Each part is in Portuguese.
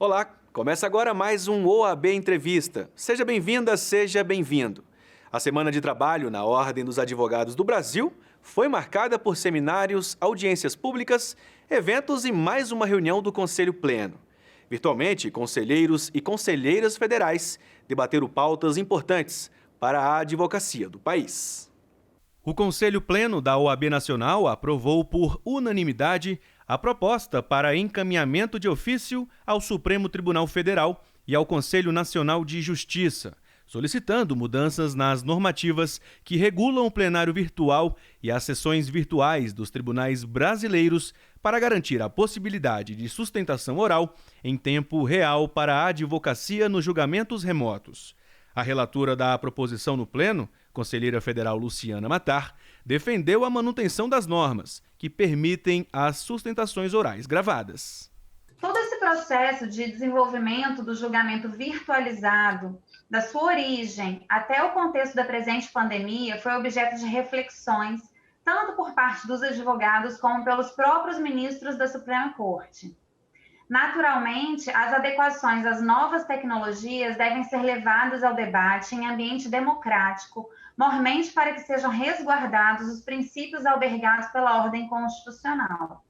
Olá, começa agora mais um OAB Entrevista. Seja bem-vinda, seja bem-vindo. A semana de trabalho na Ordem dos Advogados do Brasil foi marcada por seminários, audiências públicas, eventos e mais uma reunião do Conselho Pleno. Virtualmente, conselheiros e conselheiras federais debateram pautas importantes para a advocacia do país. O Conselho Pleno da OAB Nacional aprovou por unanimidade a proposta para encaminhamento de ofício ao Supremo Tribunal Federal e ao Conselho Nacional de Justiça, solicitando mudanças nas normativas que regulam o plenário virtual e as sessões virtuais dos tribunais brasileiros para garantir a possibilidade de sustentação oral em tempo real para a advocacia nos julgamentos remotos. A relatora da proposição no Pleno, conselheira federal Luciana Matar, defendeu a manutenção das normas que permitem as sustentações orais gravadas. Todo esse processo de desenvolvimento do julgamento virtualizado, da sua origem até o contexto da presente pandemia, foi objeto de reflexões, tanto por parte dos advogados como pelos próprios ministros da Suprema Corte. Naturalmente, as adequações às novas tecnologias devem ser levadas ao debate em ambiente democrático, mormente para que sejam resguardados os princípios albergados pela ordem constitucional.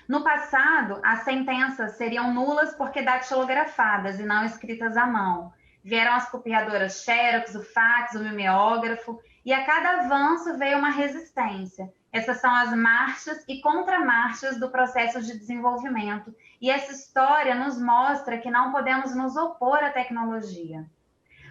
No passado, as sentenças seriam nulas porque datilografadas e não escritas à mão. Vieram as copiadoras Xerox, o fax, o mimeógrafo, e a cada avanço veio uma resistência. Essas são as marchas e contramarchas do processo de desenvolvimento, e essa história nos mostra que não podemos nos opor à tecnologia.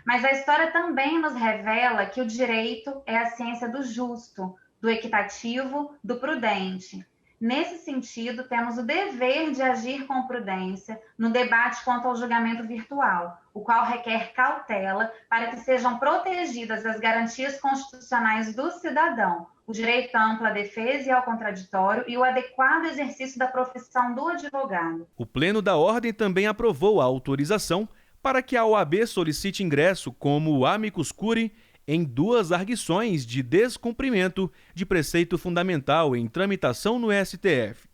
Mas a história também nos revela que o direito é a ciência do justo, do equitativo, do prudente. Nesse sentido, temos o dever de agir com prudência no debate quanto ao julgamento virtual, o qual requer cautela para que sejam protegidas as garantias constitucionais do cidadão, o direito à ampla defesa e ao contraditório e o adequado exercício da profissão do advogado. O Pleno da Ordem também aprovou a autorização para que a OAB solicite ingresso como amicus curiae em duas arguições de descumprimento de preceito fundamental em tramitação no STF.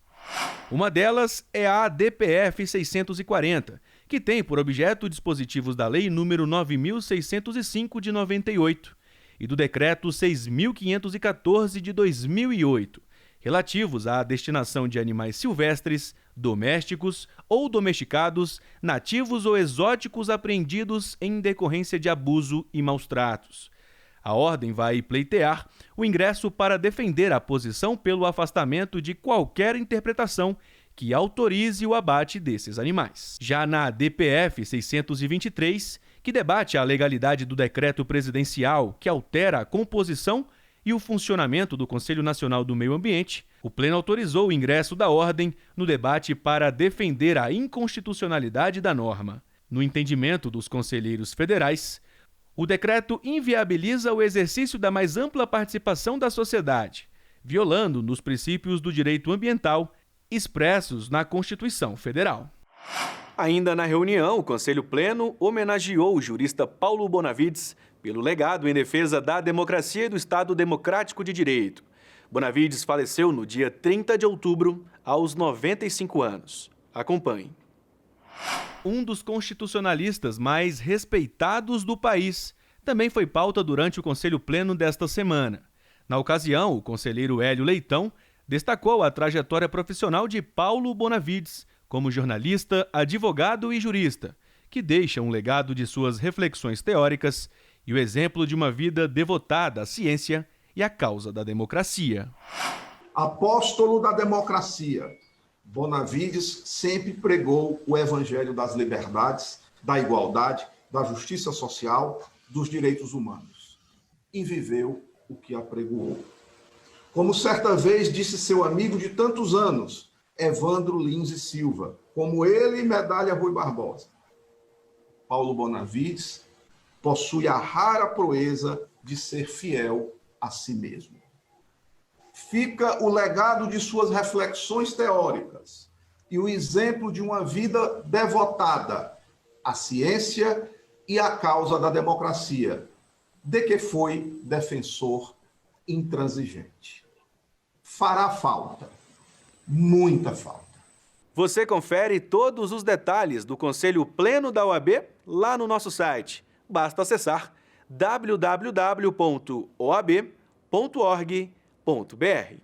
Uma delas é a DPF 640, que tem por objeto dispositivos da Lei nº 9.605 de 98 e do Decreto 6.514 de 2008, relativos à destinação de animais silvestres, domésticos ou domesticados, nativos ou exóticos apreendidos em decorrência de abuso e maus-tratos. A Ordem vai pleitear o ingresso para defender a posição pelo afastamento de qualquer interpretação que autorize o abate desses animais. Já na DPF 623, que debate a legalidade do decreto presidencial que altera a composição e o funcionamento do Conselho Nacional do Meio Ambiente, o Pleno autorizou o ingresso da Ordem no debate para defender a inconstitucionalidade da norma. No entendimento dos conselheiros federais, o decreto inviabiliza o exercício da mais ampla participação da sociedade, violando nos princípios do direito ambiental expressos na Constituição Federal. Ainda na reunião, o Conselho Pleno homenageou o jurista Paulo Bonavides pelo legado em defesa da democracia e do Estado Democrático de Direito. Bonavides faleceu no dia 30 de outubro, aos 95 anos. Acompanhe. Um dos constitucionalistas mais respeitados do país também foi pauta durante o Conselho Pleno desta semana. Na ocasião, o conselheiro Hélio Leitão destacou a trajetória profissional de Paulo Bonavides como jornalista, advogado e jurista, que deixa um legado de suas reflexões teóricas e o exemplo de uma vida devotada à ciência e à causa da democracia. Apóstolo da democracia, Bonavides sempre pregou o evangelho das liberdades, da igualdade, da justiça social, dos direitos humanos. E viveu o que apregoou. Como certa vez disse seu amigo de tantos anos, Evandro Lins e Silva, como ele e Medalha Rui Barbosa, Paulo Bonavides possui a rara proeza de ser fiel a si mesmo. Fica o legado de suas reflexões teóricas e o exemplo de uma vida devotada à ciência e à causa da democracia, de que foi defensor intransigente. Fará falta, muita falta. Você confere todos os detalhes do Conselho Pleno da OAB lá no nosso site. Basta acessar www.oab.org.br.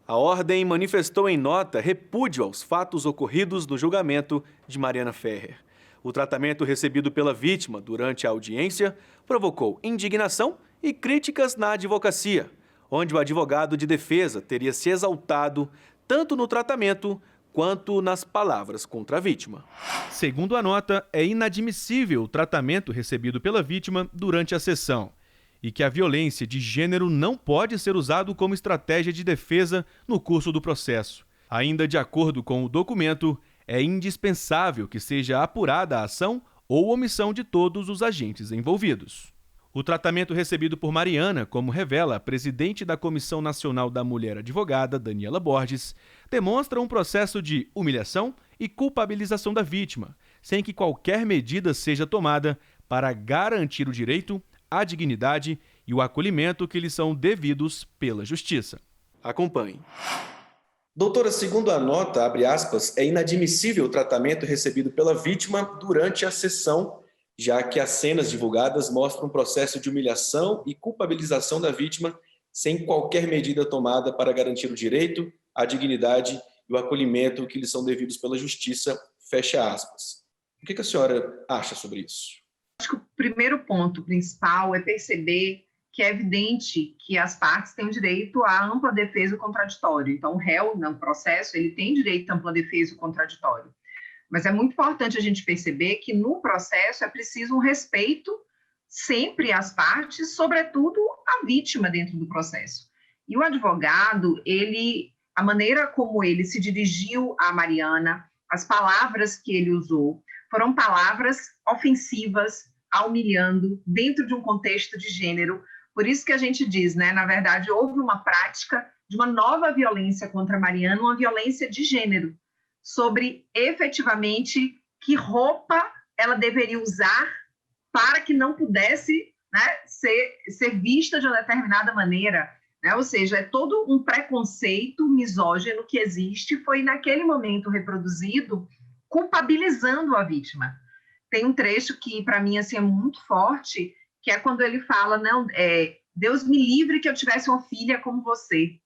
A Ordem manifestou em nota repúdio aos fatos ocorridos no julgamento de Mariana Ferrer. O tratamento recebido pela vítima durante a audiência provocou indignação e críticas na advocacia, onde o advogado de defesa teria se exaltado tanto no tratamento quanto nas palavras contra a vítima. Segundo a nota, é inadmissível o tratamento recebido pela vítima durante a sessão e que a violência de gênero não pode ser usado como estratégia de defesa no curso do processo. Ainda de acordo com o documento, é indispensável que seja apurada a ação ou omissão de todos os agentes envolvidos. O tratamento recebido por Mariana, como revela a presidente da Comissão Nacional da Mulher Advogada, Daniela Borges, demonstra um processo de humilhação e culpabilização da vítima, sem que qualquer medida seja tomada para garantir o direito, a dignidade e o acolhimento que lhes são devidos pela Justiça. Acompanhe. Doutora, segundo a nota, abre aspas, é inadmissível o tratamento recebido pela vítima durante a sessão, já que as cenas divulgadas mostram um processo de humilhação e culpabilização da vítima sem qualquer medida tomada para garantir o direito, a dignidade e o acolhimento que lhes são devidos pela Justiça, fecha aspas. O que a senhora acha sobre isso? Acho que o primeiro ponto principal é perceber que é evidente que as partes têm direito à ampla defesa e contraditório. Então, o réu, no processo, ele tem direito à ampla defesa e contraditório. Mas é muito importante a gente perceber que no processo é preciso um respeito sempre às partes, sobretudo à vítima dentro do processo. E o advogado, a maneira como ele se dirigiu à Mariana, as palavras que ele usou, foram palavras ofensivas, a humilhando, dentro de um contexto de gênero. Por isso que a gente diz, né, na verdade, houve uma prática de uma nova violência contra a Mariana, uma violência de gênero, sobre efetivamente que roupa ela deveria usar para que não pudesse, né, ser vista de uma determinada maneira. Né? Ou seja, é todo um preconceito misógino que existe, foi naquele momento reproduzido, culpabilizando a vítima. Tem um trecho que, para mim, assim, é muito forte, que é quando ele fala, não, Deus me livre que eu tivesse uma filha como você.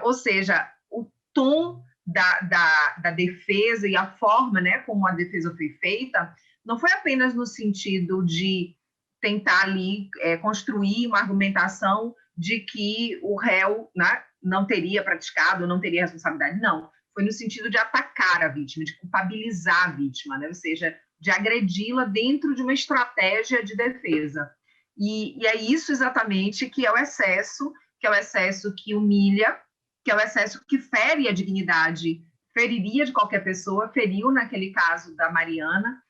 Ou seja, o tom da defesa e a forma, né, como a defesa foi feita, não foi apenas no sentido de tentar ali construir uma argumentação de que o réu, né, não teria praticado, não teria responsabilidade, não. Foi no sentido de atacar a vítima, de culpabilizar a vítima, né, ou seja, de agredi-la dentro de uma estratégia de defesa. E é isso exatamente que é o excesso que humilha, que é o excesso que fere a dignidade, feriria de qualquer pessoa, feriu naquele caso da Mariana,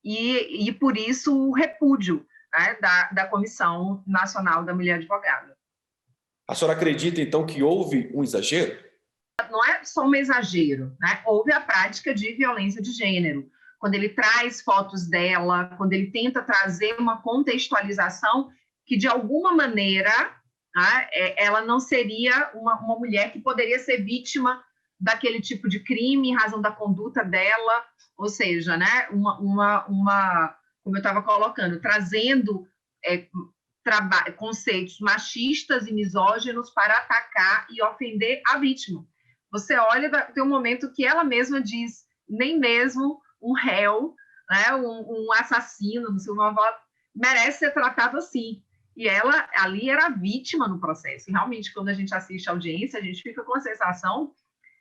e por isso o repúdio, né, da Comissão Nacional da Mulher Advogada. A senhora acredita, então, que houve um exagero? Não é só um exagero, né? Houve a prática de violência de gênero. Quando ele traz fotos dela, quando ele tenta trazer uma contextualização que, de alguma maneira, né, ela não seria uma mulher que poderia ser vítima daquele tipo de crime em razão da conduta dela, ou seja, né, como eu estava colocando, trazendo conceitos machistas e misóginos para atacar e ofender a vítima. Você olha, tem um momento que ela mesma diz, nem mesmo um réu, né, um assassino, não sei, uma avó, merece ser tratado assim. E ela ali era vítima no processo. E realmente, quando a gente assiste a audiência, a gente fica com a sensação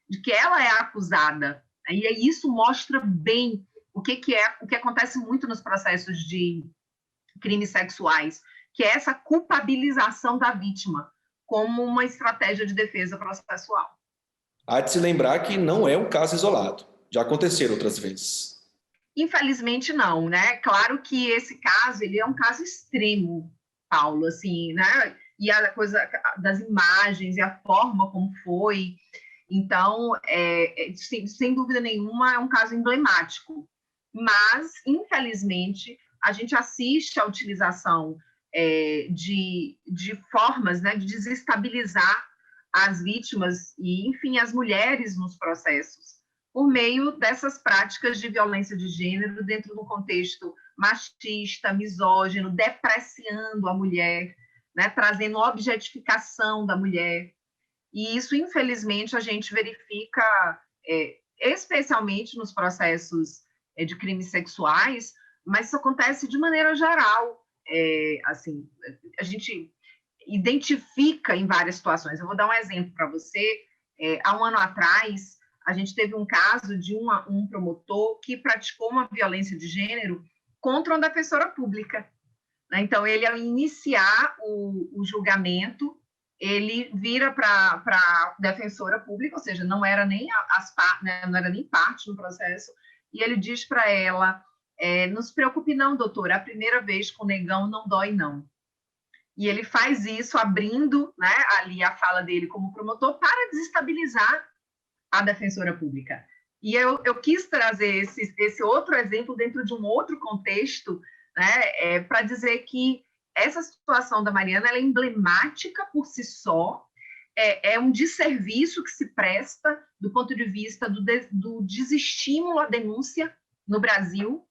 de que ela é a acusada. E isso mostra bem o que acontece muito nos processos de crimes sexuais, que é essa culpabilização da vítima como uma estratégia de defesa processual. Há de se lembrar que não é um caso isolado. Já aconteceram outras vezes. Infelizmente, não, né? Claro que esse caso, ele é um caso extremo, Paulo, assim, né? E a coisa das imagens e a forma como foi. Então, sem dúvida nenhuma, é um caso emblemático. Mas, infelizmente, a gente assiste à utilização de formas, né, de desestabilizar as vítimas e, enfim, as mulheres nos processos, por meio dessas práticas de violência de gênero dentro de um contexto machista, misógino, depreciando a mulher, né, trazendo objetificação da mulher. E isso, infelizmente, a gente verifica especialmente nos processos de crimes sexuais, mas isso acontece de maneira geral. Assim, a gente identifica em várias situações. Eu vou dar um exemplo para você. Há um ano atrás, a gente teve um caso de um promotor que praticou uma violência de gênero contra uma defensora pública. Então, ele, ao iniciar o julgamento, ele vira para a defensora pública, ou seja, não era nem não era nem parte no processo, e ele diz para ela: não se preocupe não, doutora, a primeira vez com o negão não dói não. E ele faz isso abrindo, né, ali a fala dele como promotor para desestabilizar a defensora pública. E eu quis trazer esse outro exemplo dentro de um outro contexto, né, para dizer que essa situação da Mariana ela é emblemática por si só, é um desserviço que se presta do ponto de vista do desestímulo à denúncia no Brasil,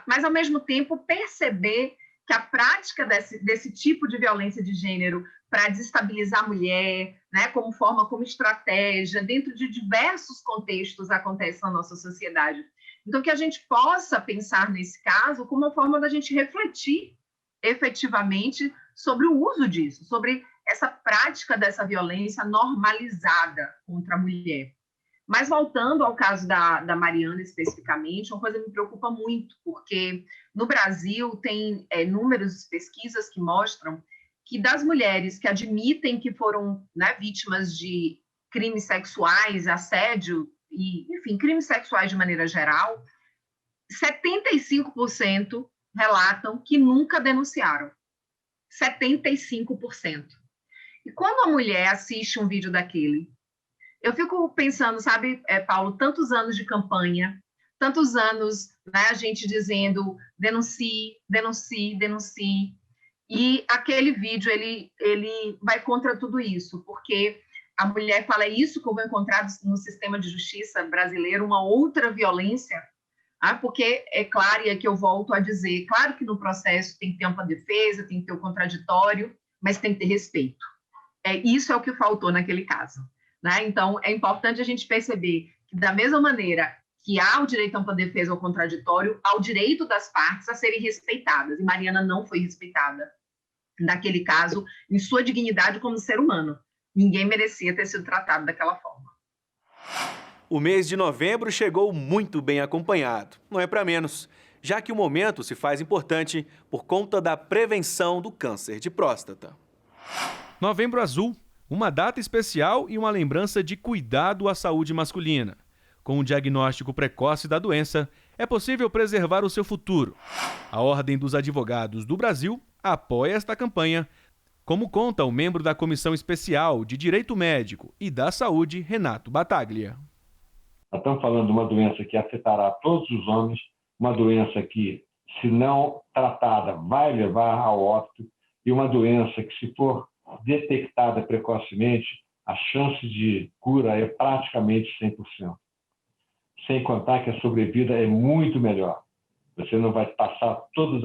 mas, ao mesmo tempo, perceber que a prática desse tipo de violência de gênero para desestabilizar a mulher, né, como estratégia, dentro de diversos contextos acontece na nossa sociedade. Então, que a gente possa pensar nesse caso como uma forma da gente refletir efetivamente sobre o uso disso, sobre essa prática dessa violência normalizada contra a mulher. Mas, voltando ao caso da Mariana especificamente, uma coisa que me preocupa muito, porque no Brasil tem números, pesquisas que mostram que das mulheres que admitem que foram, né, vítimas de crimes sexuais, assédio, e, enfim, crimes sexuais de maneira geral, 75% relatam que nunca denunciaram. 75%. E quando a mulher assiste um vídeo daquele, eu fico pensando, sabe, Paulo, tantos anos de campanha, tantos anos, né, a gente dizendo denuncie, denuncie, denuncie, e aquele vídeo, ele vai contra tudo isso, porque a mulher fala: é isso que eu vou encontrar no sistema de justiça brasileiro, uma outra violência, porque é claro, e aqui eu volto a dizer, claro que no processo tem que ter uma defesa, tem que ter o contraditório, mas tem que ter respeito. Isso é o que faltou naquele caso. Né? Então, é importante a gente perceber que, da mesma maneira que há o direito a ampla defesa ao contraditório, há o direito das partes a serem respeitadas. E Mariana não foi respeitada naquele caso, em sua dignidade como ser humano. Ninguém merecia ter sido tratado daquela forma. O mês de novembro chegou muito bem acompanhado, não é para menos, já que o momento se faz importante por conta da prevenção do câncer de próstata. Novembro Azul, uma data especial e uma lembrança de cuidado à saúde masculina. Com o diagnóstico precoce da doença, é possível preservar o seu futuro. A Ordem dos Advogados do Brasil apoia esta campanha, como conta o membro da Comissão Especial de Direito Médico e da Saúde, Renato Battaglia. Estamos falando de uma doença que afetará todos os homens, uma doença que, se não tratada, vai levar ao óbito, e uma doença que, se for detectada precocemente, a chance de cura é praticamente 100%. Sem contar que a sobrevida é muito melhor. Você não vai passar todo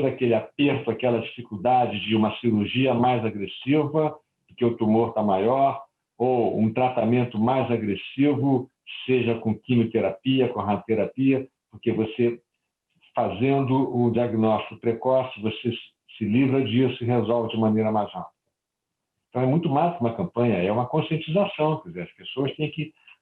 aquele aperto, aquela dificuldade de uma cirurgia mais agressiva, porque o tumor está maior, ou um tratamento mais agressivo, seja com quimioterapia, com radioterapia, porque você, fazendo o diagnóstico precoce, você se livra disso e resolve de maneira mais rápida. Então, é muito mais que uma campanha, é uma conscientização. Quer dizer,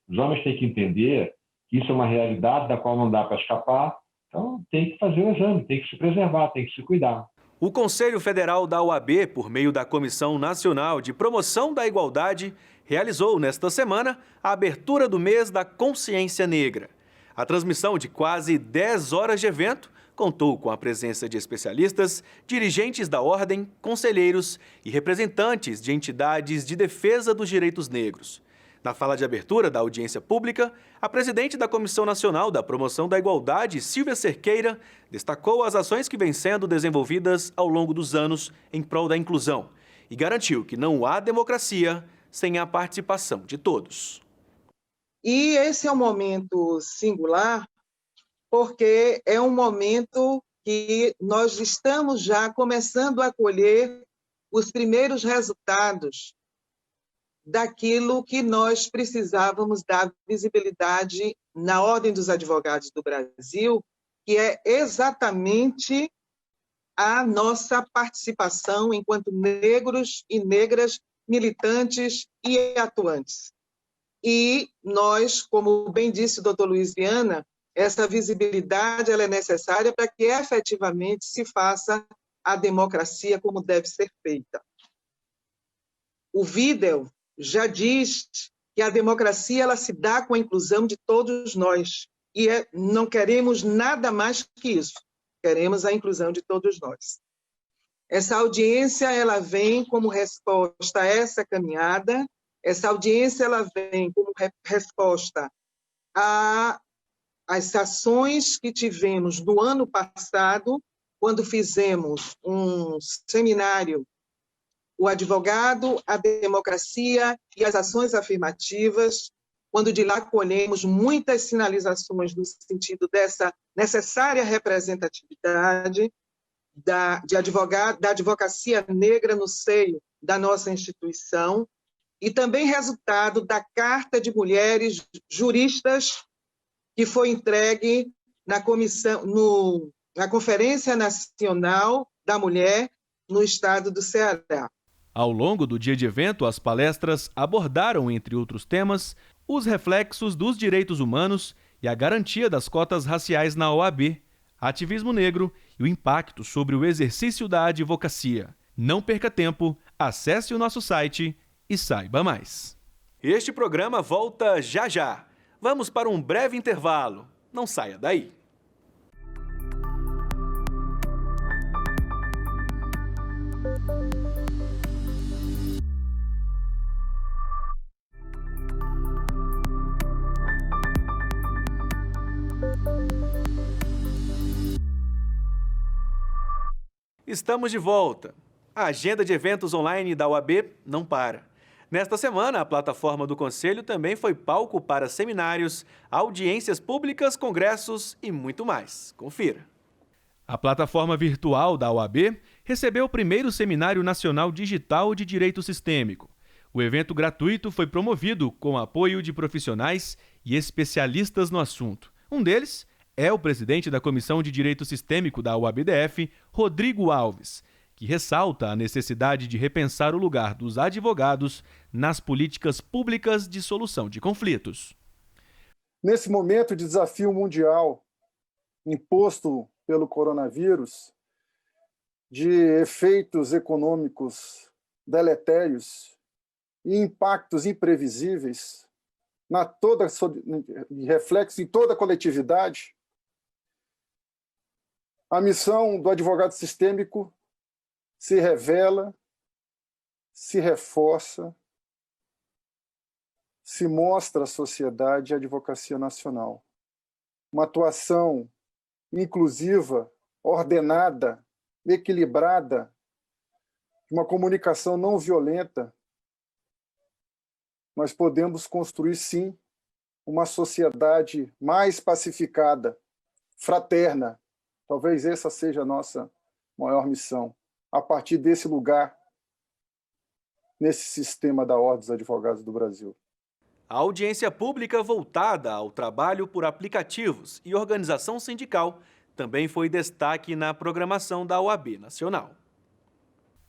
os homens têm que entender que isso é uma realidade da qual não dá para escapar, então tem que fazer o exame, tem que se preservar, tem que se cuidar. O Conselho Federal da OAB, por meio da Comissão Nacional de Promoção da Igualdade, realizou nesta semana a abertura do mês da Consciência Negra. A transmissão de quase 10 horas de evento contou com a presença de especialistas, dirigentes da ordem, conselheiros e representantes de entidades de defesa dos direitos negros. Na fala de abertura da audiência pública, a presidente da Comissão Nacional da Promoção da Igualdade, Silvia Cerqueira, destacou as ações que vêm sendo desenvolvidas ao longo dos anos em prol da inclusão e garantiu que não há democracia sem a participação de todos. E esse é um momento singular, porque é um momento que nós estamos já começando a colher os primeiros resultados daquilo que nós precisávamos dar visibilidade na Ordem dos Advogados do Brasil, que é exatamente a nossa participação enquanto negros e negras militantes e atuantes. E nós, como bem disse o doutor Luiz Viana, essa visibilidade ela é necessária para que efetivamente se faça a democracia como deve ser feita. O Vidal já diz que a democracia ela se dá com a inclusão de todos nós. E não queremos nada mais que isso. Queremos a inclusão de todos nós. Essa audiência ela vem como resposta a essa caminhada. Essa audiência ela vem como resposta às ações que tivemos no ano passado, quando fizemos um seminário, o advogado, a democracia e as ações afirmativas, quando de lá colhemos muitas sinalizações no sentido dessa necessária representatividade da advocacia negra no seio da nossa instituição, e também resultado da Carta de Mulheres Juristas, que foi entregue na Conferência Nacional da Mulher no estado do Ceará. Ao longo do dia de evento, as palestras abordaram, entre outros temas, os reflexos dos direitos humanos e a garantia das cotas raciais na OAB, ativismo negro e o impacto sobre o exercício da advocacia. Não perca tempo, acesse o nosso site e saiba mais. Este programa volta já já. Vamos para um breve intervalo. Não saia daí. Estamos de volta. A agenda de eventos online da OAB não para. Nesta semana, a plataforma do Conselho também foi palco para seminários, audiências públicas, congressos e muito mais. Confira. A plataforma virtual da OAB recebeu o primeiro Seminário Nacional Digital de Direito Sistêmico. O evento gratuito foi promovido com apoio de profissionais e especialistas no assunto. Um deles é o presidente da Comissão de Direito Sistêmico da OAB-DF, Rodrigo Alves, que ressalta a necessidade de repensar o lugar dos advogados nas políticas públicas de solução de conflitos. Nesse momento de desafio mundial imposto pelo coronavírus, de efeitos econômicos deletérios e impactos imprevisíveis, reflexo em toda a coletividade, a missão do advogado sistêmico se revela, se reforça, se mostra à sociedade e à advocacia nacional. Uma atuação inclusiva, ordenada, equilibrada, uma comunicação não violenta, nós podemos construir, sim, uma sociedade mais pacificada, fraterna. Talvez essa seja a nossa maior missão, a partir desse lugar, nesse sistema da Ordem dos Advogados do Brasil. A audiência pública voltada ao trabalho por aplicativos e organização sindical também foi destaque na programação da OAB Nacional.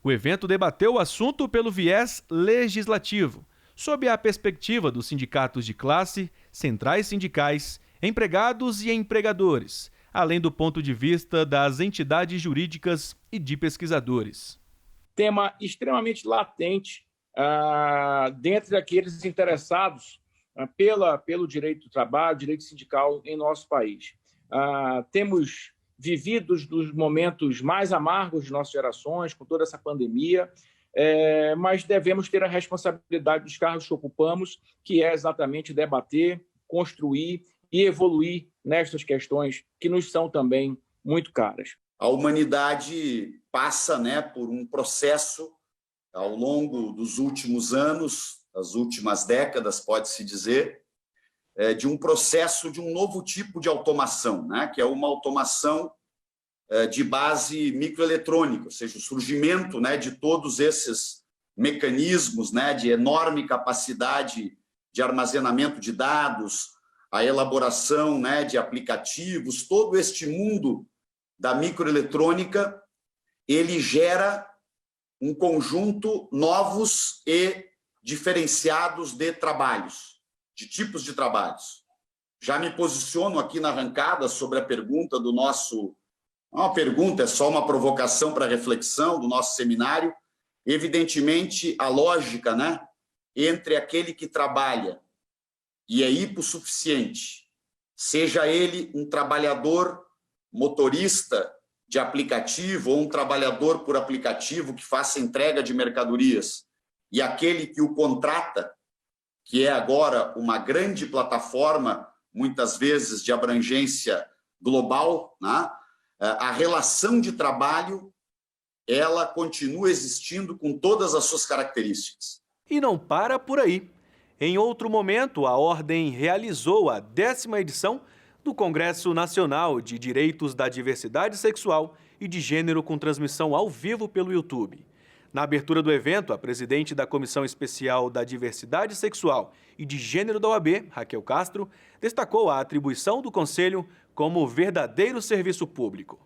O evento debateu o assunto pelo viés legislativo, sob a perspectiva dos sindicatos de classe, centrais sindicais, empregados e empregadores, além do ponto de vista das entidades jurídicas e de pesquisadores. Tema extremamente latente dentre aqueles interessados pelo direito do trabalho, direito sindical em nosso país. Temos vivido dos momentos mais amargos de nossas gerações, com toda essa pandemia, mas devemos ter a responsabilidade dos cargos que ocupamos, que é exatamente debater, construir e evoluir nestas questões que nos são também muito caras. A humanidade passa, por um processo ao longo dos últimos anos, das últimas décadas, pode-se dizer, de um processo de um novo tipo de automação, né? Que é uma automação de base microeletrônica, ou seja, o surgimento, né, de todos esses mecanismos, né, de enorme capacidade de armazenamento de dados, a elaboração, né, de aplicativos, todo este mundo da microeletrônica, ele gera um conjunto novos e diferenciados de trabalhos, de tipos de trabalhos. Já me posiciono aqui na arrancada sobre a pergunta do nosso... Não é uma pergunta, é só uma provocação para reflexão do nosso seminário. Evidentemente, a lógica, né, entre aquele que trabalha e é hipossuficiente, seja ele um trabalhador motorista de aplicativo ou um trabalhador por aplicativo que faça entrega de mercadorias, e aquele que o contrata, que é agora uma grande plataforma, muitas vezes de abrangência global, né? A relação de trabalho, ela continua existindo com todas as suas características. E não para por aí. Em outro momento, a Ordem realizou a 10ª edição do Congresso Nacional de Direitos da Diversidade Sexual e de Gênero, com transmissão ao vivo pelo YouTube. Na abertura do evento, a presidente da Comissão Especial da Diversidade Sexual e de Gênero da OAB, Raquel Castro, destacou a atribuição do Conselho como verdadeiro serviço público.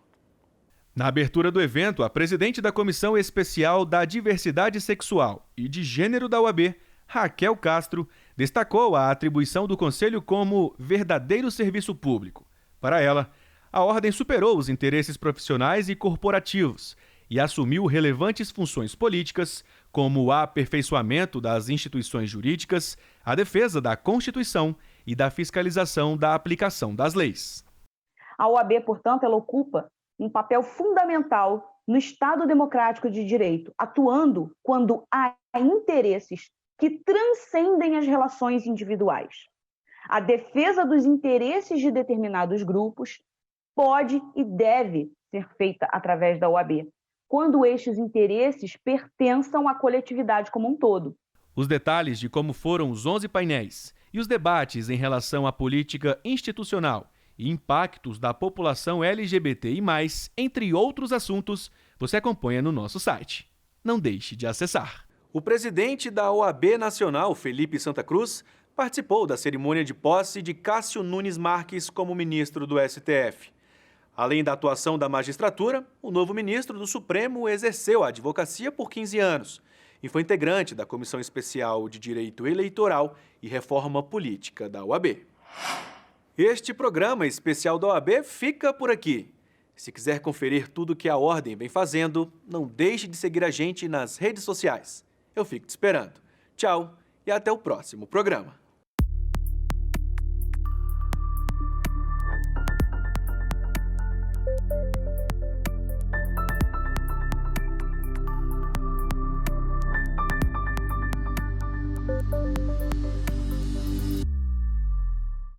Na abertura do evento, a presidente da Comissão Especial da Diversidade Sexual e de Gênero da OAB, Raquel Castro, destacou a atribuição do Conselho como verdadeiro serviço público. Para ela, a Ordem superou os interesses profissionais e corporativos e assumiu relevantes funções políticas, como o aperfeiçoamento das instituições jurídicas, a defesa da Constituição e da fiscalização da aplicação das leis. A OAB, portanto, ela ocupa um papel fundamental no Estado democrático de direito, atuando quando há interesses que transcendem as relações individuais. A defesa dos interesses de determinados grupos pode e deve ser feita através da OAB, quando estes interesses pertençam à coletividade como um todo. Os detalhes de como foram os 11 painéis e os debates em relação à política institucional e impactos da população LGBTI+, entre outros assuntos, você acompanha no nosso site. Não deixe de acessar. O presidente da OAB Nacional, Felipe Santa Cruz, participou da cerimônia de posse de Cássio Nunes Marques como ministro do STF. Além da atuação da magistratura, o novo ministro do Supremo exerceu a advocacia por 15 anos e foi integrante da Comissão Especial de Direito Eleitoral e Reforma Política da OAB. Este programa especial da OAB fica por aqui. Se quiser conferir tudo que a Ordem vem fazendo, não deixe de seguir a gente nas redes sociais. Eu fico te esperando. Tchau e até o próximo programa.